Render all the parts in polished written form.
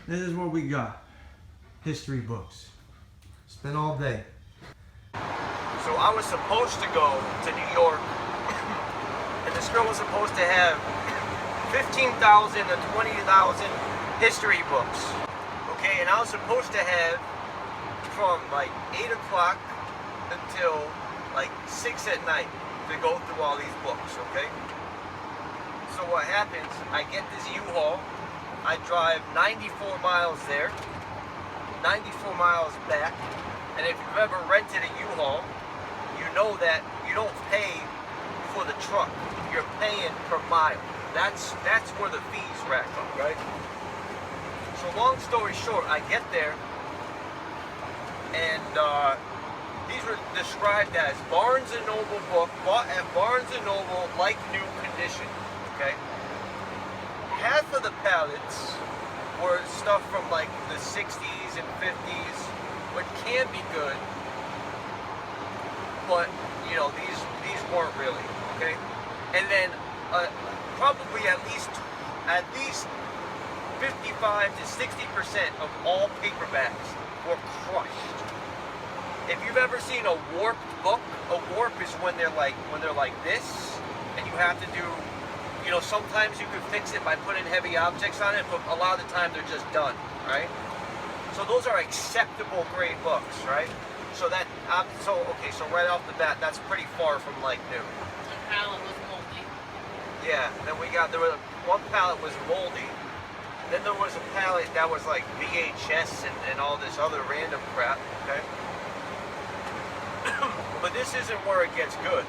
This is what we got. History books. Spent all day. So I was supposed to go to New York, and this girl was supposed to have 15,000 to 20,000 history books. Okay, and I was supposed to have from like 8 o'clock until like 6 at night to go through all these books, okay? So what happens, I get this U-Haul, I drive 94 miles there, 94 miles back, and if you've ever rented a U-Haul, you know that you don't pay for the truck, you're paying per mile. That's where the fees rack up, right? So long story short, I get there, and these were described as Barnes & Noble book, bought at Barnes & Noble, like new condition, okay? Half of the pallets were stuff from like the 60s and 50s, which can be good, but you know, these weren't really, okay? And then probably at least 55 to 60% of all paperbacks were crushed. If you've ever seen a warped book, a warp is when they're like this, and you have to do, you know, sometimes you can fix it by putting heavy objects on it, but a lot of the time they're just done, right? So those are acceptable grade books, right? So that, okay, so right off the bat, that's pretty far from like new. The palette was moldy. Yeah, then there was one palette was moldy. Then there was a palette that was like VHS and all this other random crap, okay? But this isn't where it gets good.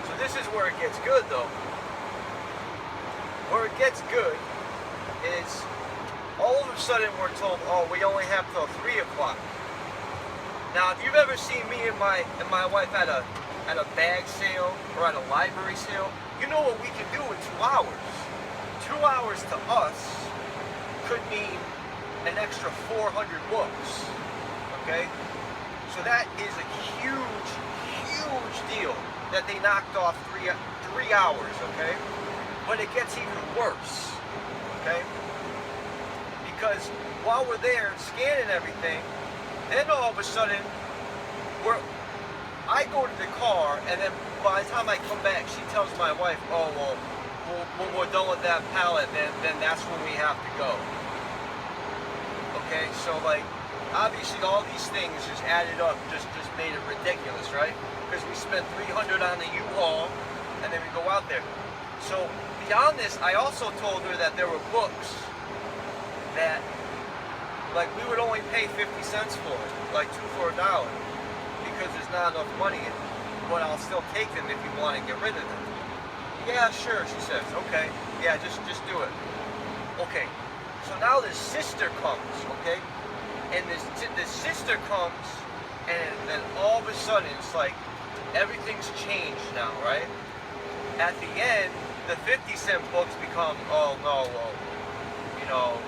So this is where it gets good though. Where it gets good is all of a sudden we're told, oh, we only have till 3 o'clock. Now, if you've ever seen me and my wife at a bag sale or at a library sale, you know what we can do in 2 hours. 2 hours to us could mean an extra 400 books, okay? So that is a huge, huge deal that they knocked off 3 hours, okay? But it gets even worse, okay? Because while we're there scanning everything, then all of a sudden, I go to the car, and then by the time I come back, she tells my wife, oh, well, when we're done with that pallet, then that's when we have to go. Okay, so like, obviously all these things just added up, just made it ridiculous, right? Because we spent $300 on the U-Haul, and then we go out there. So beyond this, I also told her that there were books that, like, we would only pay 50 cents for it, like 2 for $1, because there's not enough money in it. But I'll still take them if you want to get rid of them. Yeah, sure, she says. Okay, yeah, just do it. Okay, so now this sister comes, okay? And this sister comes, and then all of a sudden, it's like, everything's changed now, right? At the end, the 50-cent books become, oh no, well, you know,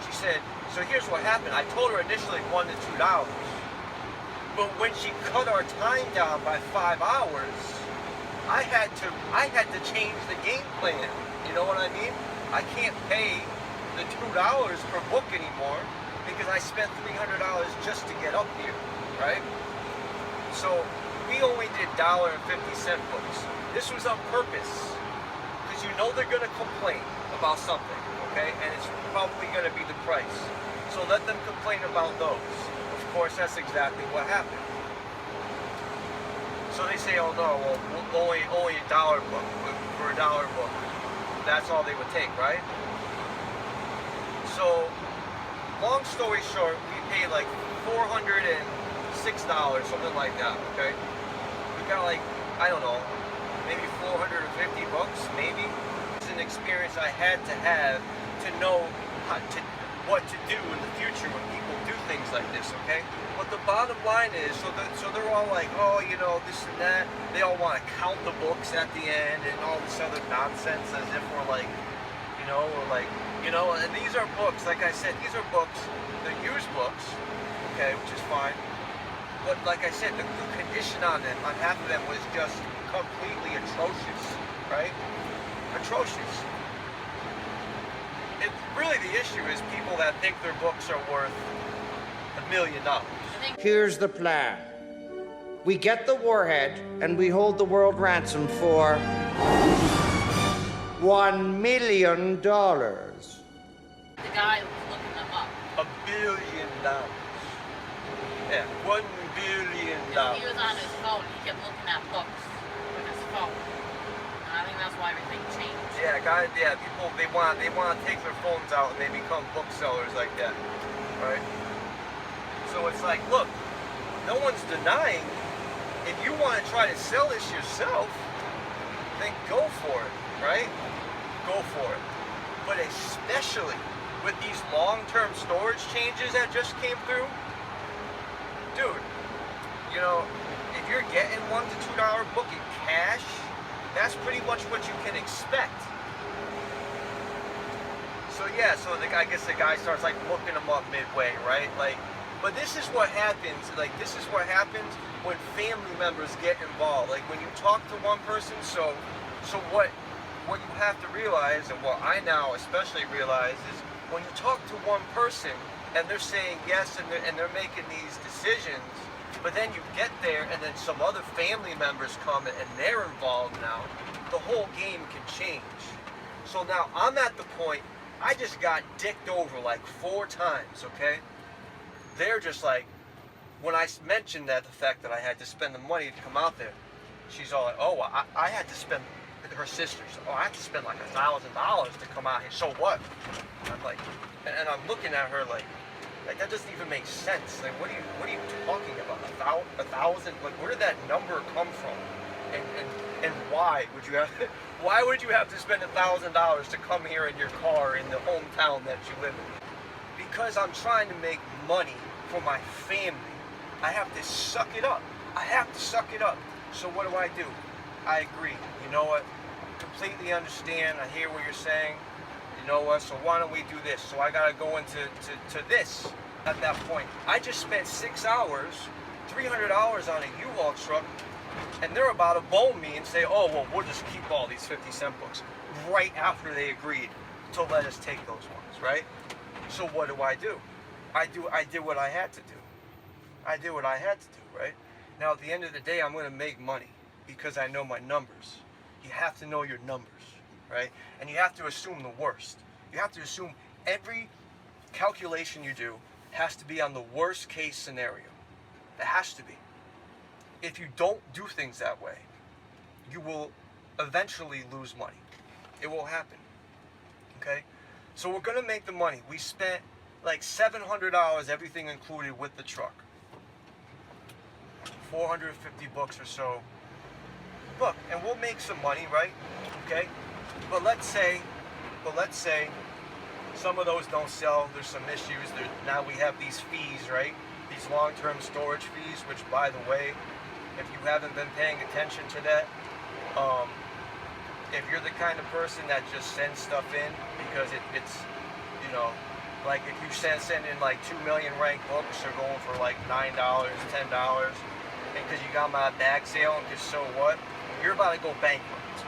she said, so here's what happened. I told her initially $1 to $2. But when she cut our time down by 5 hours, I had to change the game plan. You know what I mean? I can't pay the $2 per book anymore because I spent $300 just to get up here, right? So we only did $1.50 books. This was on purpose because you know they're gonna complain about something, okay? And it's probably gonna be the price. So let them complain about those. Of course, that's exactly what happened. So they say, oh no, well, only $1 book, for $1 book. That's all they would take, right? So, long story short, we paid like $406, something like that, okay? We got like, I don't know, maybe 450 bucks, maybe. It's an experience I had to have to know what to do in the future when people do things like this, okay? But the bottom line is, so they're all like, oh, you know, this and that. They all want to count the books at the end and all this other nonsense as if we're like, you know, or like, you know, and these are books, like I said, these are books, they're used books, okay, which is fine. But like I said, the condition on them, on half of them was just completely atrocious, right? Atrocious. really the issue is people that think their books are worth $1 million. I think Here's the plan. We get the warhead and we hold the world ransom for $1 million. the guy was looking them up. $1 billion. Yeah, $1 billion. He was on his phone. He kept looking at books with his phone. And I think that's why everything changed. Yeah, guys. Yeah, people they want to take their phones out and they become booksellers like that, right? So it's like, look, no one's denying. If you want to try to sell this yourself, then go for it, right? Go for it. But especially with these long-term storage changes that just came through, dude, you know, if you're getting $1 to $2 book in cash, that's pretty much what you can expect. So yeah, so I guess the guy starts like looking them up midway, right? Like, but this is what happens. Like, this is what happens when family members get involved. Like when you talk to one person. So what you have to realize, and what I now especially realize, is when you talk to one person and they're saying yes and they're making these decisions, but then you get there and then some other family members come and they're involved now, the whole game can change. So now I'm at the point, I just got dicked over like 4 times, okay? They're just like, when I mentioned that the fact that I had to spend the money to come out there, she's all like, oh, I had to spend, her sisters, oh, I had to spend like $1,000 to come out here, so what? And I'm like, and I'm looking at her like that doesn't even make sense. Like, what are you talking about? $1,000? Like, where did that number come from? And why would you have to spend $1,000 to come here in your car in the hometown that you live in? Because I'm trying to make money for my family. I have to suck it up. So what do? I agree. You know what? Completely understand. I hear what you're saying. You know what? So why don't we do this? So I gotta go into this at that point. I just spent 6 hours, $300 on a U-Haul truck, and they're about to bone me and say, oh, well, we'll just keep all these 50-cent books right after they agreed to let us take those ones, right? So what do? I did what I had to do. Right? Now, at the end of the day, I'm going to make money because I know my numbers. You have to know your numbers, right? And you have to assume the worst. You have to assume every calculation you do has to be on the worst case scenario. It has to be. If you don't do things that way, you will eventually lose money. It will happen. Okay? So we're going to make the money. We spent like $700, everything included with the truck. 450 bucks or so. Look, and we'll make some money, right? Okay? But let's say some of those don't sell. There's some issues. Now we have these fees, right? These long-term storage fees, which, by the way, if you haven't been paying attention to that, if you're the kind of person that just sends stuff in because it's, you know, like if you send in like 2 million ranked books, they're going for like $9, $10, and because you got my bag sale, and because so what? You're about to go bankrupt.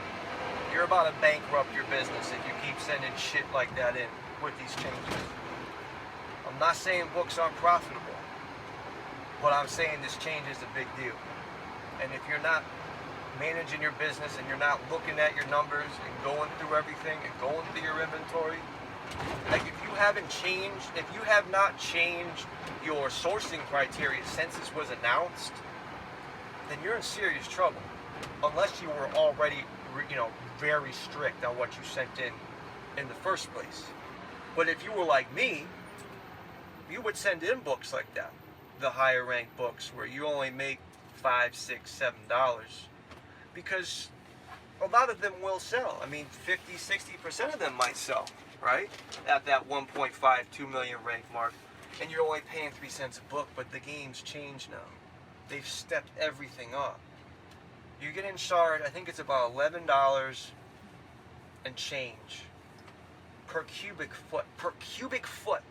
You're about to bankrupt your business if you keep sending shit like that in with these changes. I'm not saying books aren't profitable, but I'm saying this change is a big deal. And if you're not managing your business and you're not looking at your numbers and going through everything and going through your inventory, like if you have not changed your sourcing criteria since this was announced, then you're in serious trouble. Unless you were already, very strict on what you sent in the first place. But if you were like me, you would send in books like that, the higher ranked books where you only make $5, $6, $7, because a lot of them will sell. I mean, 50, 60% of them might sell, right? At that 1.5, 2 million rank mark. And you're only paying 3 cents a book, but the game's changed now. They've stepped everything up. You get in charged, I think it's about $11 and change per cubic foot. Per cubic foot.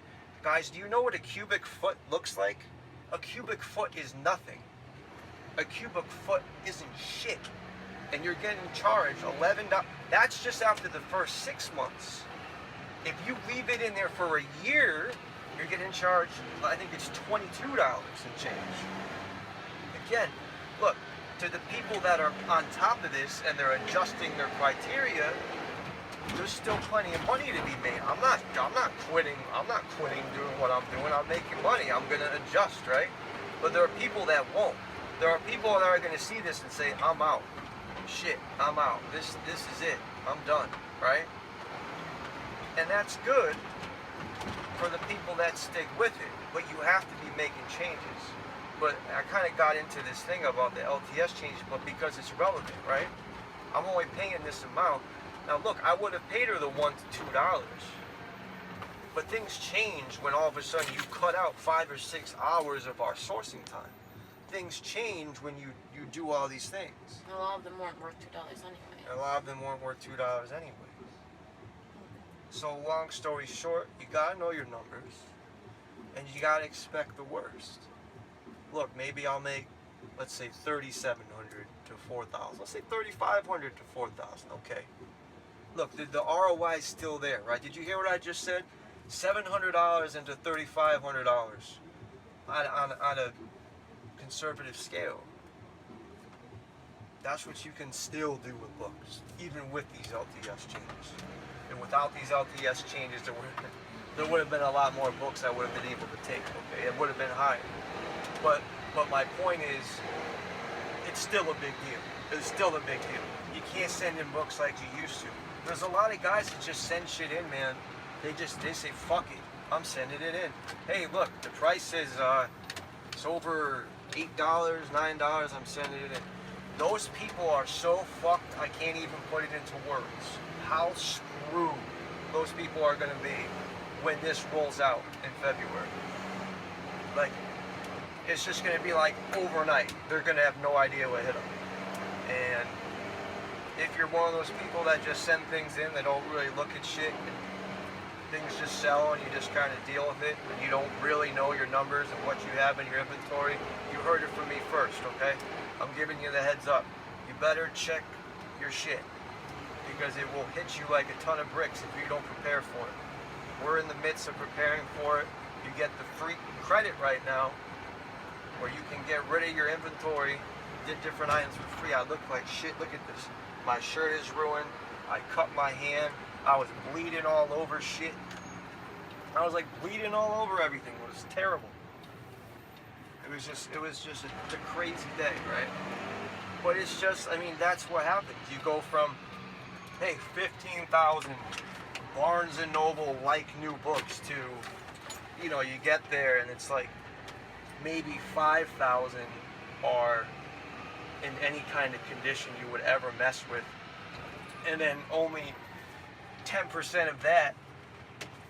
Guys, do you know what a cubic foot looks like? A cubic foot is nothing. A cubic foot isn't shit. And you're getting charged $11. That's just after the first 6 months. If you leave it in there for a year, you're getting charged, I think it's $22 and change. Again, look, to the people that are on top of this and they're adjusting their criteria, there's still plenty of money to be made. I'm not quitting doing what I'm doing. I'm making money. I'm gonna adjust, right? But there are people that won't. There are people that are gonna see this and say, I'm out. Shit, I'm out. This is it. I'm done, right? And that's good for the people that stick with it. But you have to be making changes. But I kind of got into this thing about the LTS changes, but because it's relevant, right? I'm only paying this amount. Now look, I would have paid her the $1 to $2. But things change when all of a sudden you cut out 5 or 6 hours of our sourcing time. Things change when you do all these things. A lot of them weren't worth $2 anyway. And a lot of them weren't worth $2 anyway. So long story short, you gotta know your numbers and you gotta expect the worst. Look, maybe I'll make, let's say, $3,700 to $4,000. Let's say $3,500 to $4,000. Okay. Look, the ROI is still there, right? Did you hear what I just said? $700 into $3,500 on a conservative scale. That's what you can still do with books, even with these LTS changes. And without these LTS changes, there would have been a lot more books I would have been able to take. Okay, it would have been higher. But my point is, it's still a big deal. It's still a big deal. You can't send in books like you used to. There's a lot of guys that just send shit in, man. They say, fuck it, I'm sending it in. Hey, look, the price is it's over $8, $9. I'm sending it in. Those people are so fucked. I can't even put it into words. How screwed those people are gonna be when this rolls out in February. Like, it's just gonna be like overnight. They're gonna have no idea what hit them. And if you're one of those people that just send things in, that don't really look at shit, and things just sell and you just kind of deal with it, and you don't really know your numbers and what you have in your inventory, you heard it from me first, okay? I'm giving you the heads up. You better check your shit, because it will hit you like a ton of bricks if you don't prepare for it. We're in the midst of preparing for it. You get the free credit right now, where you can get rid of your inventory, get different items for free. I look like shit. Look at this. My shirt is ruined. I cut my hand. I was bleeding all over shit. I was like bleeding all over everything. It was terrible. It was just a crazy day, right? But it's just, I mean, that's what happens. You go from, hey, 15,000 Barnes & Noble like new books to, you know, you get there and it's like maybe 5,000 are in any kind of condition you would ever mess with, and then only 10% of that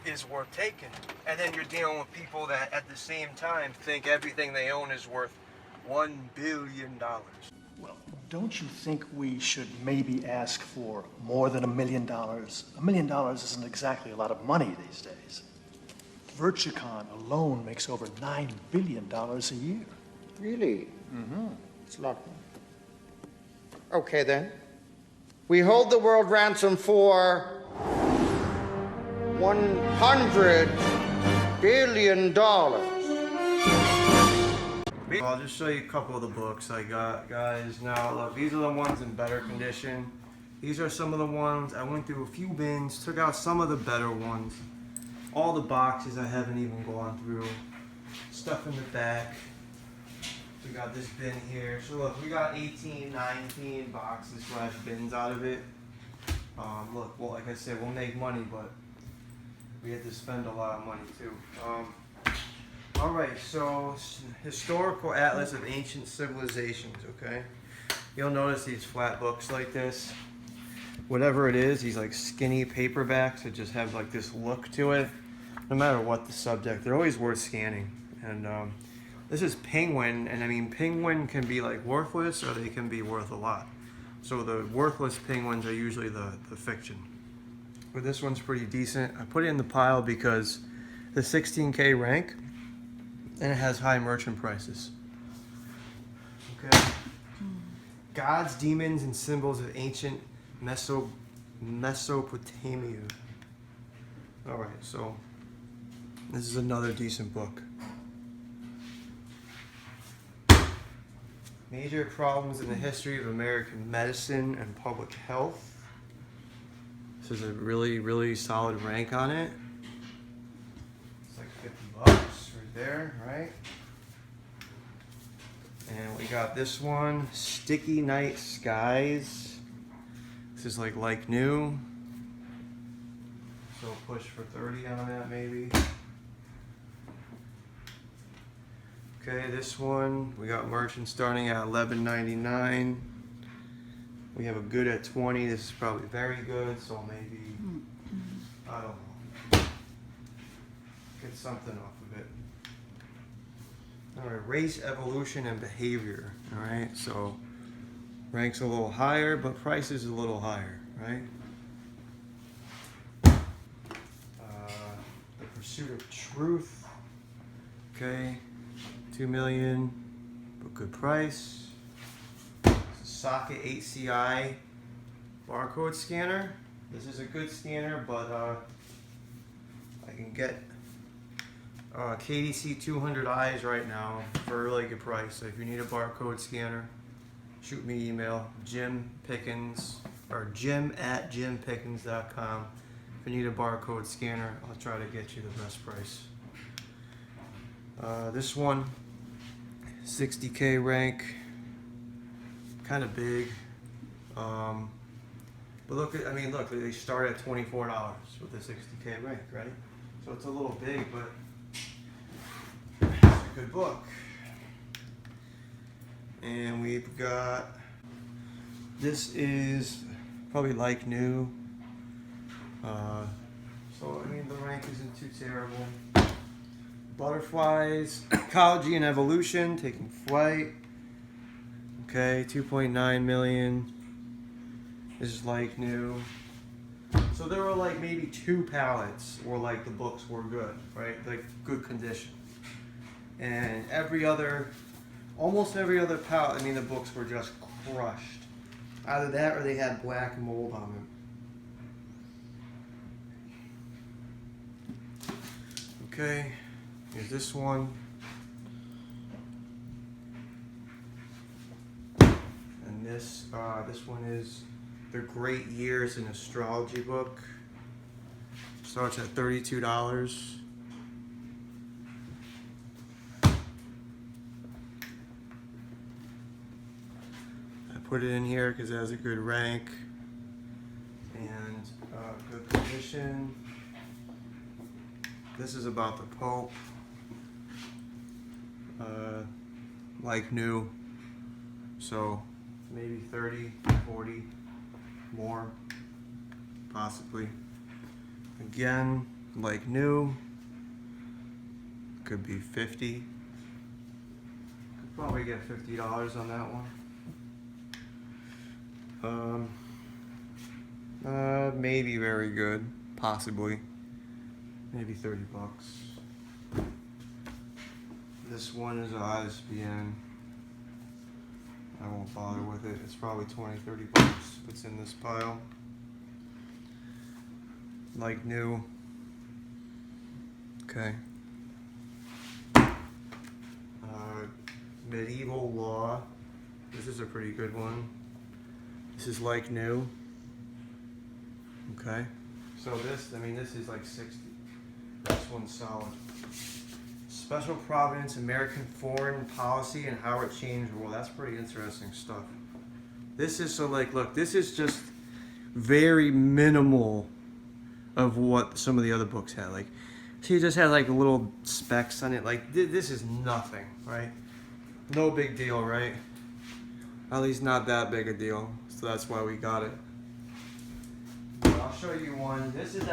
is worth taking. And then you're dealing with people that at the same time think everything they own is worth $1 billion. Well, don't you think we should maybe ask for more than $1 million? $1 million isn't exactly a lot of money these days. Virtucon alone makes over $9 billion a year. Really? Mm-hmm. It's a lot. Okay, then. We hold the world ransom for $100 billion. I'll just show you a couple of the books I got, guys. Now, look, these are the ones in better condition. These are some of the ones. I went through a few bins, took out some of the better ones. All the boxes I haven't even gone through. Stuff in the back. We got this bin here. So look, we got 18, 19 boxes / bins out of it. Look, well, like I said, we'll make money, but we had to spend a lot of money too. All right, so Historical Atlas of Ancient Civilizations, okay? You'll notice these flat books like this. Whatever it is, these like skinny paperbacks that just have like this look to it. No matter what the subject, they're always worth scanning. And this is Penguin, and I mean, Penguin can be like worthless or they can be worth a lot. So the worthless Penguins are usually the fiction. But this one's pretty decent. I put it in the pile because the 16K rank, and it has high merchant prices. Okay. Gods, Demons, and Symbols of Ancient Mesopotamia. Alright, so this is another decent book. Major Problems in the History of American Medicine and Public Health. This is a really, really solid rank on it. It's like $50 right there, right? And we got this one, Sticky Night Skies. This is like new. So push for 30 on that maybe. Okay, this one, we got merchant starting at $11.99. We have a good at 20. This is probably very good, so maybe, I don't know, get something off of it. All right, Race, Evolution, and Behavior. All right, so ranks a little higher, but price is a little higher, right? The Pursuit of Truth. Okay, 2 million, but good price. Socket HCI barcode scanner. This is a good scanner, but I can get KDC 200Is right now for a really good price. So if you need a barcode scanner, shoot me an email, Jim Pickens, or jim@jimpickens.com. If you need a barcode scanner, I'll try to get you the best price. This one, 60K rank, kind of big. But look, look, they start at $24 with the 60K rank, right? So it's a little big, but it's a good book. And we've got, this is probably like new. So the rank isn't too terrible. Butterflies, Ecology and Evolution, Taking Flight. Okay, 2.9 million. This is like new. So there were like maybe 2 pallets where like the books were good, right? Like good condition. And almost every other pallet, the books were just crushed. Either that or they had black mold on them. Okay, here's this one. And this one is The Great Years in Astrology book. Starts at $32. I put it in here because it has a good rank and good condition. This is about the Pope. Like new. So maybe 30, 40 more, possibly. Again, like new. Could be 50. Could probably get $50 on that one. Maybe very good, possibly. Maybe $30. This one is ISBN. I won't bother with it. It's probably 20, $30 if it's in this pile. Like new. Okay. Medieval Law. This is a pretty good one. This is like new. Okay. So this, this is like 60. This one's solid. Special Providence, American Foreign Policy and How It Changed the World. That's pretty interesting stuff. This is, look, this is just very minimal of what some of the other books had. Like, she just had like little specks on it. Like, this is nothing, right? No big deal, right? At least not that big a deal. So that's why we got it. I'll show you one. This is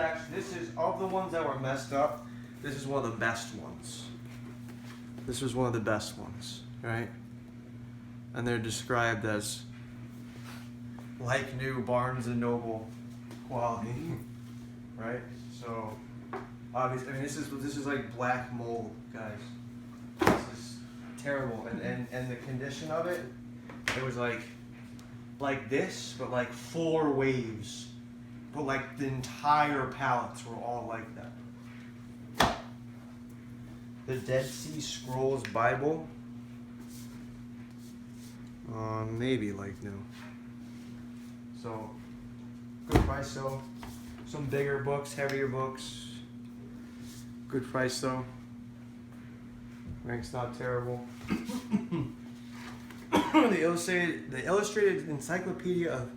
of the ones that were messed up, this is one of the best ones. This was one of the best ones, right? And they're described as like new Barnes and Noble quality, right? So obviously, this is like black mold, guys. This is terrible, and the condition of it, it was like this, but like 4 waves but like the entire pallets were all like that. The Dead Sea Scrolls Bible. Maybe like new. So, good price though. Some bigger books, heavier books. Good price though. Rank's not terrible. The Illustrated Encyclopedia of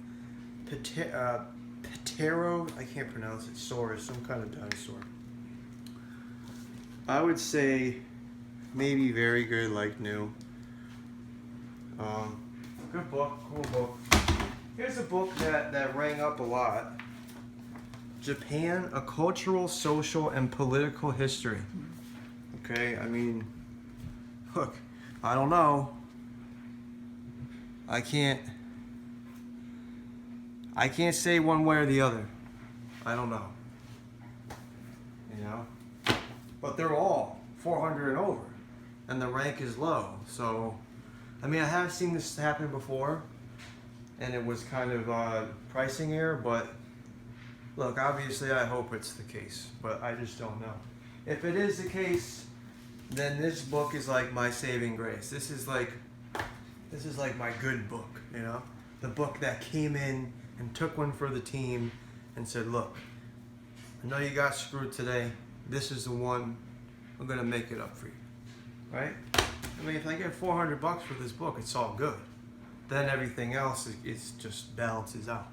Ptero, I can't pronounce it. Saurus, some kind of dinosaur. I would say maybe very good, like new. Good book, cool book. Here's a book that rang up a lot. Japan, A Cultural, Social, and Political History. Okay, I mean, look, I don't know. I can't say one way or the other. I don't know. You know? But they're all 400 and over. And the rank is low. So, I mean, I have seen this happen before. And it was kind of pricing error. But, look, obviously I hope it's the case. But I just don't know. If it is the case, then this book is like my saving grace. This is like my good book, you know? The book that came in and took one for the team and said, look, I know you got screwed today. This is the one. I'm going to make it up for you. Right? I mean, if I get $400 for this book, it's all good. Then everything else is just balances out.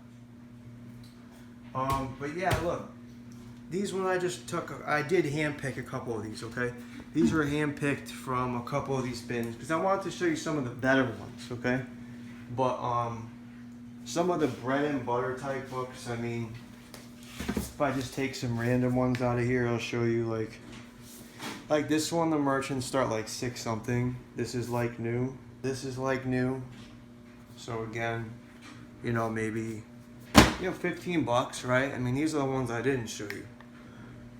But yeah, look. These one I just took, I did handpick a couple of these, okay? These were handpicked from a couple of these bins because I wanted to show you some of the better ones, okay? But some of the bread and butter type books, I mean, if I just take some random ones out of here, I'll show you like this one, the merchants start like 6 something. This is like new. This is like new. So again, you know, maybe, you know, $15, right? I mean, these are the ones I didn't show you.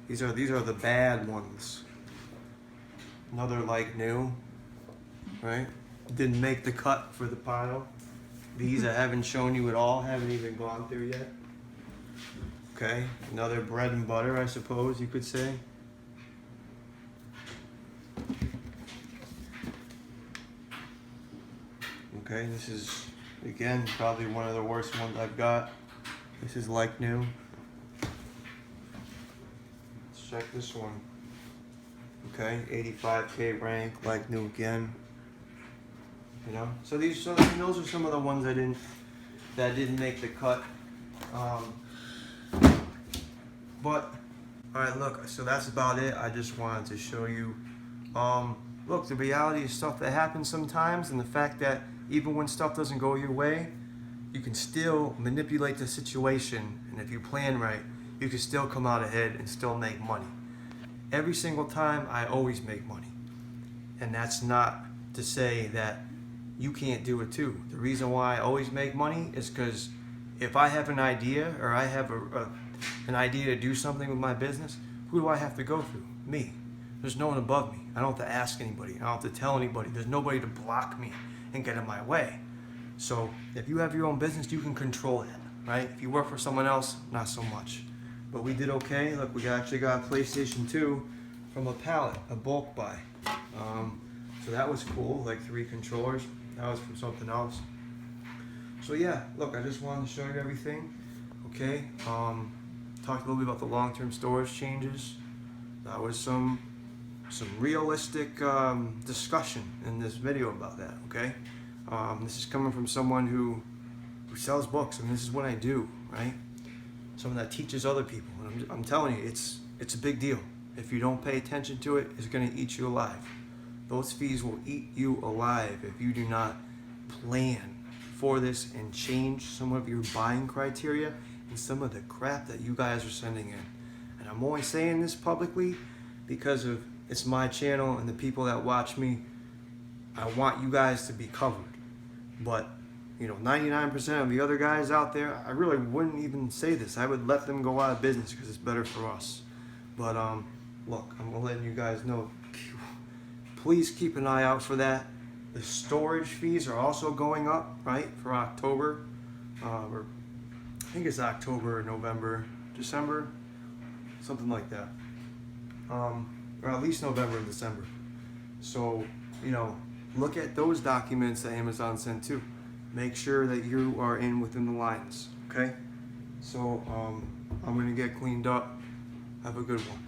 These are the bad ones. Another like new, right? Didn't make the cut for the pile. These I haven't shown you at all, haven't even gone through yet. Okay, another bread and butter, I suppose you could say. Okay, this is, again, probably one of the worst ones I've got. This is like new. Let's check this one. Okay, 85K rank, like new again. You know, so those are some of the ones that didn't make the cut. But all right, look, so that's about it. I just wanted to show you. Look, the reality is stuff that happens sometimes, and the fact that even when stuff doesn't go your way, you can still manipulate the situation, and if you plan right, you can still come out ahead and still make money. Every single time, I always make money, and that's not to say that you can't do it too. The reason why I always make money is because if I have an idea or I have an idea to do something with my business, who do I have to go through? Me. There's no one above me. I don't have to ask anybody. I don't have to tell anybody. There's nobody to block me and get in my way. So if you have your own business, you can control it, right? If you work for someone else, not so much. But we did okay. Look, we actually got a PlayStation 2 from a pallet, a bulk buy. So that was cool, like 3 controllers. That was from something else. So yeah, look, I just wanted to show you everything. Okay, talked a little bit about the long-term storage changes. That was some realistic discussion in this video about that. Okay, this is coming from someone who sells books. I mean, this is what I do, right? Someone that teaches other people. And I'm telling you, it's a big deal. If you don't pay attention to it, it's going to eat you alive. Those fees will eat you alive if you do not plan for this and change some of your buying criteria and some of the crap that you guys are sending in. And I'm only saying this publicly because of it's my channel and the people that watch me. I want you guys to be covered. But, you know, 99% of the other guys out there, I really wouldn't even say this. I would let them go out of business because it's better for us. But, look, I'm letting you guys know. Please keep an eye out for that. The storage fees are also going up, right, for October. think it's October, November, December, something like that. Or at least November and December. So, you know, look at those documents that Amazon sent too. Make sure that you are in within the lines, okay? So, I'm gonna get cleaned up. Have a good one.